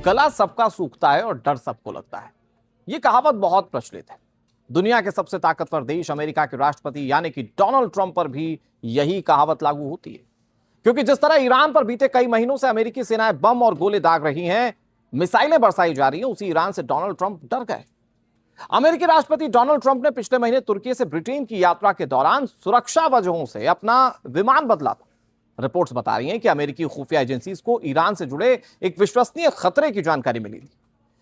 गला सबका सूखता है और डर सबको लगता है। यह कहावत बहुत प्रचलित है। दुनिया के सबसे ताकतवर देश अमेरिका के राष्ट्रपति यानी कि डोनाल्ड ट्रंप पर भी यही कहावत लागू होती है, क्योंकि जिस तरह ईरान पर बीते कई महीनों से अमेरिकी सेनाएं बम और गोले दाग रही हैं, मिसाइलें बरसाई जा रही हैं, उसी ईरान से डोनाल्ड ट्रंप डर गए। अमेरिकी राष्ट्रपति डोनाल्ड ट्रंप ने पिछले महीने तुर्की से ब्रिटेन की यात्रा के दौरान सुरक्षा वजहों से अपना विमान बदला था। रिपोर्ट्स बता रही हैं कि अमेरिकी खुफिया एजेंसीज को ईरान से जुड़े एक विश्वसनीय खतरे की जानकारी मिली थी।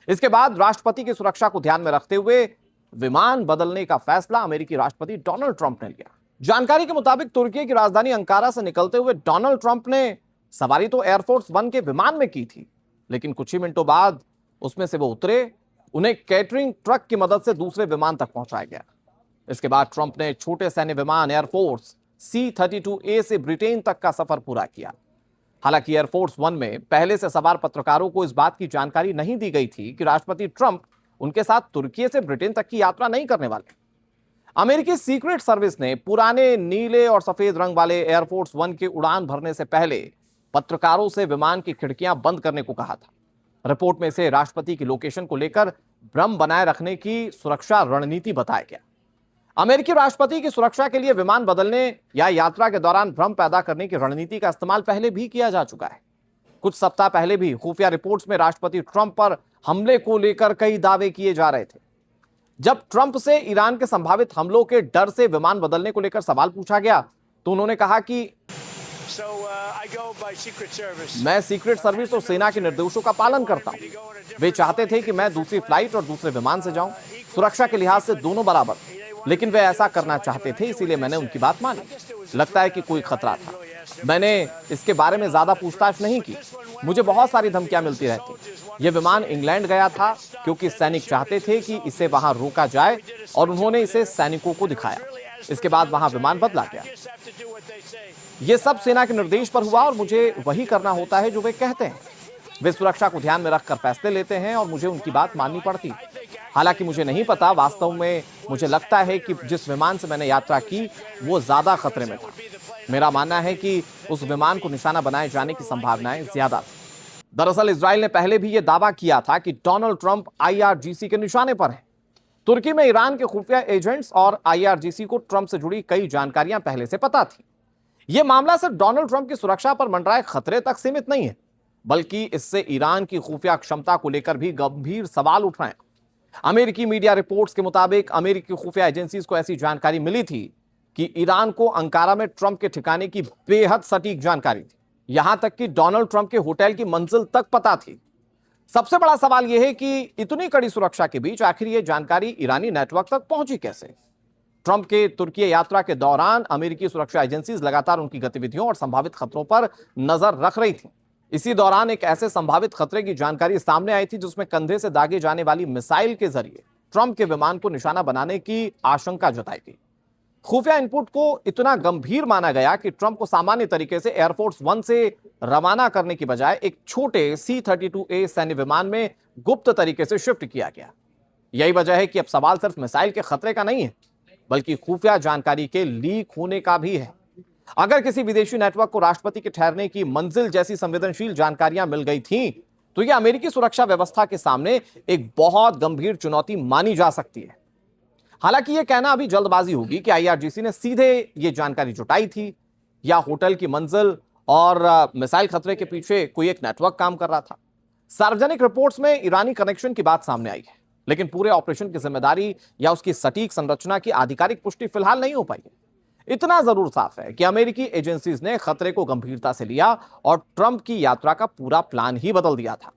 इसके बाद राष्ट्रपति की सुरक्षा को ध्यान में रखते हुए विमान बदलने का फैसला अमेरिकी राष्ट्रपति डोनाल्ड ट्रंप ने लिया। जानकारी के मुताबिक तुर्की की राजधानी अंकारा से निकलते हुए डोनाल्ड ट्रंप ने सवारी तो एयरफोर्स वन के विमान में की थी, लेकिन कुछ ही मिनटों बाद उसमें से वो उतरे। उन्हें कैटरिंग ट्रक की मदद से दूसरे विमान तक पहुंचाया गया। इसके बाद ट्रंप ने छोटे सैन्य विमान एयरफोर्स C-32A से ब्रिटेन तक का सफर पूरा किया। हालांकि एयरफोर्स वन में पहले से सवार पत्रकारों को इस बात की जानकारी नहीं दी गई थी कि राष्ट्रपति ट्रंप उनके साथ तुर्की से ब्रिटेन तक की यात्रा नहीं करने वाले। अमेरिकी सीक्रेट सर्विस ने पुराने नीले और सफेद रंग वाले एयरफोर्स वन के उड़ान भरने से पहले पत्रकारों से विमान की खिड़कियां बंद करने को कहा था। रिपोर्ट में इसे राष्ट्रपति की लोकेशन को लेकर भ्रम बनाए रखने की सुरक्षा रणनीति बताया गया। अमेरिकी राष्ट्रपति की सुरक्षा के लिए विमान बदलने या यात्रा के दौरान भ्रम पैदा करने की रणनीति का इस्तेमाल पहले भी किया जा चुका है। कुछ सप्ताह पहले भी खुफिया रिपोर्ट्स में राष्ट्रपति ट्रंप पर हमले को लेकर कई दावे किए जा रहे थे। जब ट्रंप से ईरान के संभावित हमलों के डर से विमान बदलने को लेकर सवाल पूछा गया तो उन्होंने कहा कि मैं सीक्रेट सर्विस और सेना के निर्देशों का पालन करता हूं। वे चाहते थे कि मैं दूसरी फ्लाइट और दूसरे विमान से जाऊं। सुरक्षा के लिहाज से दोनों बराबर थे, लेकिन वे ऐसा करना चाहते थे, इसीलिए मैंने उनकी बात मानी। लगता है कि कोई खतरा था। मैंने इसके बारे में ज्यादा पूछताछ नहीं की। मुझे बहुत सारी धमकियां मिलती रहती। यह विमान इंग्लैंड गया था क्योंकि सैनिक चाहते थे कि इसे वहां रोका जाए और उन्होंने इसे सैनिकों को दिखाया। इसके बाद वहां विमान बदला गया। यह सब सेना के निर्देश पर हुआ और मुझे वही करना होता है जो वे कहते हैं। वे सुरक्षा को ध्यान में रखकर फैसले लेते हैं और मुझे उनकी बात माननी पड़ती है। हालांकि मुझे नहीं पता, वास्तव में मुझे लगता है कि जिस विमान से मैंने यात्रा की वो ज्यादा खतरे में था। मेरा मानना है कि उस विमान को निशाना बनाए जाने की संभावनाएं ज्यादा थी। दरअसल इजराइल ने पहले भी यह दावा किया था कि डोनाल्ड ट्रंप IRGC के निशाने पर हैं। तुर्की में ईरान के खुफिया एजेंट्स और IRGC को ट्रंप से जुड़ी कई जानकारियां पहले से पता थी। यह मामला सिर्फ डोनाल्ड ट्रंप की सुरक्षा पर मंडराए खतरे तक सीमित नहीं है, बल्कि इससे ईरान की खुफिया क्षमता को लेकर भी गंभीर सवाल उठ रहे हैं। अमेरिकी मीडिया रिपोर्ट्स के मुताबिक अमेरिकी खुफिया एजेंसीज को ऐसी जानकारी मिली थी कि ईरान को अंकारा में ट्रंप के ठिकाने की बेहद सटीक जानकारी थी। यहां तक कि डोनाल्ड ट्रंप के होटल की मंजिल तक पता थी। सबसे बड़ा सवाल यह है कि इतनी कड़ी सुरक्षा के बीच आखिर यह जानकारी ईरानी नेटवर्क तक पहुंची कैसे? ट्रंप के तुर्की यात्रा के दौरान अमेरिकी सुरक्षा एजेंसीज लगातार उनकी गतिविधियों और संभावित खतरों पर नजर रख रही थी। इसी दौरान एक ऐसे संभावित खतरे की जानकारी सामने आई थी जिसमें कंधे से दागे जाने वाली मिसाइल के जरिए ट्रंप के विमान को निशाना बनाने की आशंका जताई गई। खुफिया इनपुट को इतना गंभीर माना गया कि ट्रंप को सामान्य तरीके से एयरफोर्स वन से रवाना करने की बजाय एक छोटे C-32A सैन्य विमान में गुप्त तरीके से शिफ्ट किया गया। यही वजह है कि अब सवाल सिर्फ मिसाइल के खतरे का नहीं है, बल्कि खुफिया जानकारी के लीक होने का भी है। अगर किसी विदेशी नेटवर्क को राष्ट्रपति के ठहरने की मंजिल जैसी संवेदनशील जानकारियां मिल गई थीं, तो यह अमेरिकी सुरक्षा व्यवस्था के सामने एक बहुत गंभीर चुनौती मानी जा सकती है। हालांकि यह कहना अभी जल्दबाजी होगी कि IRGC ने सीधे यह जानकारी जुटाई थी या होटल की मंजिल और मिसाइल खतरे के पीछे कोई एक नेटवर्क काम कर रहा था। सार्वजनिक रिपोर्ट्स में ईरानी कनेक्शन की बात सामने आई है, लेकिन पूरे ऑपरेशन की जिम्मेदारी या उसकी सटीक संरचना की आधिकारिक पुष्टि फिलहाल नहीं हो पाई है। इतना जरूर साफ है कि अमेरिकी एजेंसीज ने खतरे को गंभीरता से लिया और ट्रंप की यात्रा का पूरा प्लान ही बदल दिया था।